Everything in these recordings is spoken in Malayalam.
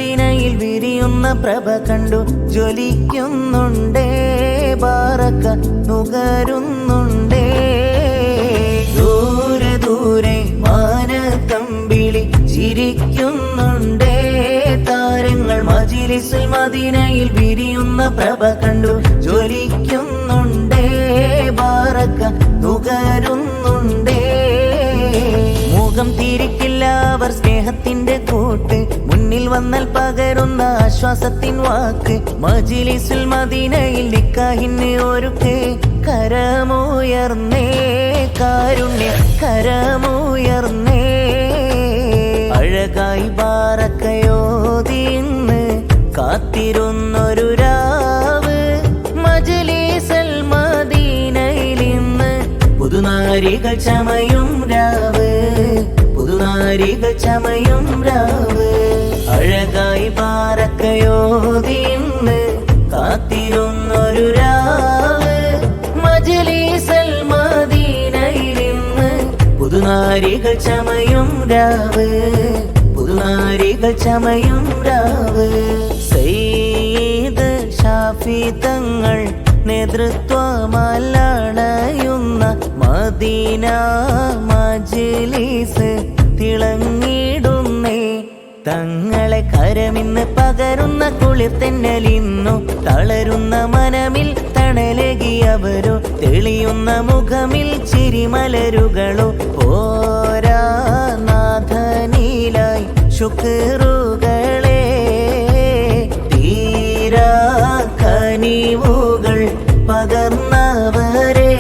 മദീനയിൽ വിരിയുന്ന പ്രഭ കണ്ടു ജ്വലിക്കുന്നുണ്ടേ ബാറക്ക നുകരുന്നുണ്ടേ ദൂരെ ദൂരെ മാനത്തമ്പിളി ചിരിക്കുന്നുണ്ടേ താരങ്ങൾ മജ്‌ലിസുൽ മദീനയിൽ വിരിയുന്ന പ്രഭ കണ്ടു ജ്വലിക്കുന്നുണ്ടേ ബാറക്ക നുകരുന്നുണ്ടേ മുഖം തിരിക്കില്ല അവർ സ്നേഹത്തിന്റെ കൂട്ട് മുന്നിൽ വന്നാൽ പകരുന്ന ആശ്വാസത്തിൻ വാക്ക് മജ്‌ലിസുൽ മദീനയിൽ നിക്കാഹിന് ഒരുക്ക് കരമുയർന്നേ കാരുണ്യ കരമുയർന്നേ അഴകായി ബാറക്കയോതി ഇന്ന് കാത്തിരുന്നൊരു രാവ് മജ്‌ലിസുൽ മദീനയിൽ ഇന്ന് പുതുനാരികൾ ചമയും രാവ് പുതുനാരികൾ ചമയും രാവ് അഴകായി ബാറക്കയോതി ഇന്ന് കാത്തിരുന്നൊരു രാവ് മജ്‌ലിസുൽ മദീനയിൽ ഇന്ന് പുതുനാരികൾ ചമയും രാവ് പുതുനാരികൾ ചമയും രാവ് സയ്യിദ് ഷാഫി തങ്ങൾ നേതൃത്വമലണയുന്ന മദീന മജ്‌ലിസ് തിളങ്ങിടുന്നേ തങ്ങളെ കരമിന്ന് പകരുന്ന കുളിർ തെന്നലിന്നു തളരുന്ന മനമിൽ തണലകിയവരോ തെളിയുന്ന മുഖമിൽ ചിരിമലരുകളോ പോരാ നാഥനിലായി ശുക്റുകളെ തീരാ കനിവുകൾ പകർന്നവരെ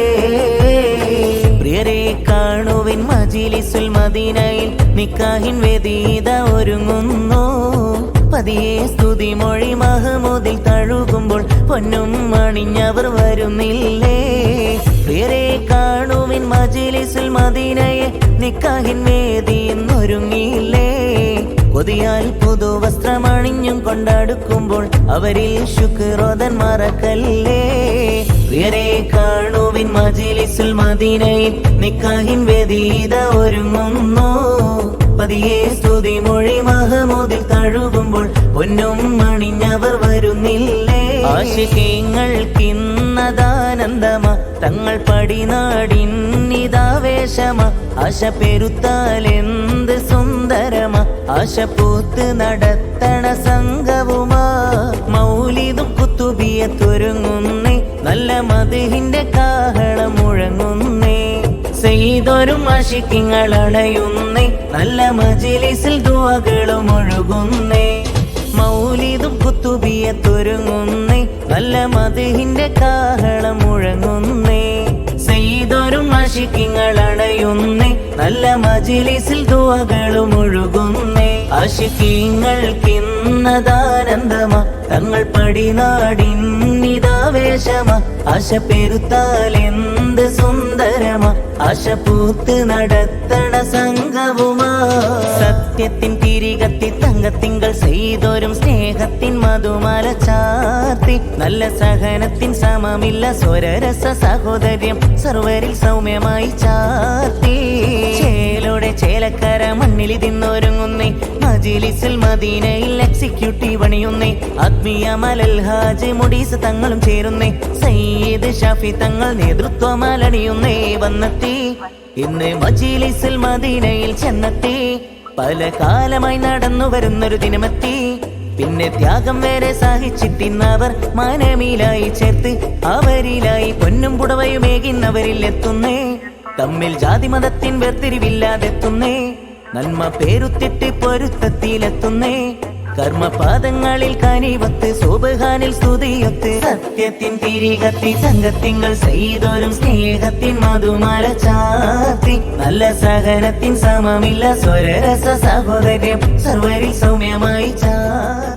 പ്രിയരെ കാണുവിൻ മജ്‌ലിസുൽ മദീനയിൽ നിക്കാഹിൻ വേദീത ഒരുങ്ങുന്നു പതിയെ സ്തുതി മൊഴി മഹ്മൂദിൽ തഴുകുമ്പോൾ പൊന്നും അണിഞ്ഞവർ വരുന്നില്ലേ പ്രിയരെ കാണുവിൻ മജ്‌ലിസുൽ മദീനയെ നിക്കാഹിൻ വേദി എന്നൊരുങ്ങിയില്ലേ കൊതിയാൽ പുതുവസ്ത്രമണിഞ്ഞും കൊണ്ടടുക്കുമ്പോൾ അവരിൽ ശുക്രോദൻ മറക്കല്ലേ പ്രിയരെ കാണുവിൻ മജ്‌ലിസുൽ മദീനയിൽ നിക്കാഹിൻ വേദീത ഒരുങ്ങുന്നു പതിയെ സ്തുതി മൊഴി മഹ്മൂദിൽ തഴുകുമ്പോൾ പൊന്നും അണിഞ്ഞവർ വരുന്നില്ലേ ആശികീങ്ങൾക്കിന്നതാനന്ദമ തങ്ങൾ പടിനാടിന്നിതാവേശമ ആശ പെരുത്താൽ എന്ത് സുന്ദരമ ആശ പൂത്ത് നടത്തണ സംഘവുമാ മൗലിദും കുത്തുബിയത്തൊരുങ്ങുന്നേ നല്ല മദ്ഹിന്റെ കാഹളം മുഴങ്ങുന്നേ സയ്യിദൊരും ആശിഖിങ്ങൾ അണയുന്നേ നല്ല മജ്‌ലിസിൽ ദുആകളും ഒഴുകുന്നേ മൗലിദും കുത്തുബിയത്തൊരുങ്ങുന്നേ നല്ല മദ്ഹിന്റെ കാഹളം മുഴങ്ങുന്നേ സയ്യിദൊരും ആശിഖിങ്ങൾ അണയുന്നേ നല്ല മജ്‌ലിസിൽ ദുആകളും ഒഴുകുന്നേ ആശിഖീങ്ങൾക്കിന്നതാനന്ദമ തങ്ങൾ പടിനാടിന്നിതാവേശമ ആശ പെരുത്താൽ എന്ത് സുന്ദരമ ആശ പൂത്ത് നടത്തണ സംഘവുമാ സത്യത്തിൻ തിരികത്തി തങ്കത്തിങ്കൾ ചെയ്തൊരും സ്നേഹത്തിൻ മധുമാല ചാർത്തി നല്ല സഹനത്തിൻ സമമില്ല സ്വരരസ സഹോദര്യം സർവരിൽ സൗമ്യമായി ചാർത്തി ചേലോടെ ചേലക്കര മണ്ണിലിതിന്നൊരുങ്ങുന്നേ മജ്‌ലിസുൽ മദീനയിൽ എക്സിക്യൂട്ടീവ് അണിയുന്നേ ആത്മീയ മലൽ ഹാജ് മുടീസ് തങ്ങളും ചേരുന്നേ സയ്യിദ് ഷാഫി തങ്ങൾ നേതൃത്വമലണിയുന്നേ വന്നെത്തി ഇന്ന് മജ്‌ലിസുൽ മദീനയിൽ ചെന്നെത്തി പല കാലമായി നടന്നു വരുന്നൊരു ദിനമെത്തി പിന്നെ ത്യാഗം വരെ സഹിച്ചിട്ടിന്നവർ മനമിലായി ചേർത്ത് അവരിലായി പൊന്നും പുടവയുമേകിന്നവരിൽ എത്തുന്നേ തമ്മിൽ ജാതി മതത്തിൻ വേർതിരിവില്ലാതെത്തുന്നേ നന്മ പേരുത്തിട്ട് പൊരുത്തത്തിലെത്തുന്നേ കർമ്മപാദങ്ങളിൽ കനിവത്ത് സുബ്ഹാനിൽ സ്തുതിയൊത്ത് സത്യത്തിൻ തിരികത്തി സംഘത്തിങ്ങൾ ചെയ്തൊരും സ്നേഹത്തിൻ മധുമാല ചാർത്തി നല്ല സഹനത്തിൻ സമമില്ല സ്വരരസ സഹോദര്യം സർവരിൽ സൗമ്യമായി ചാർത്തി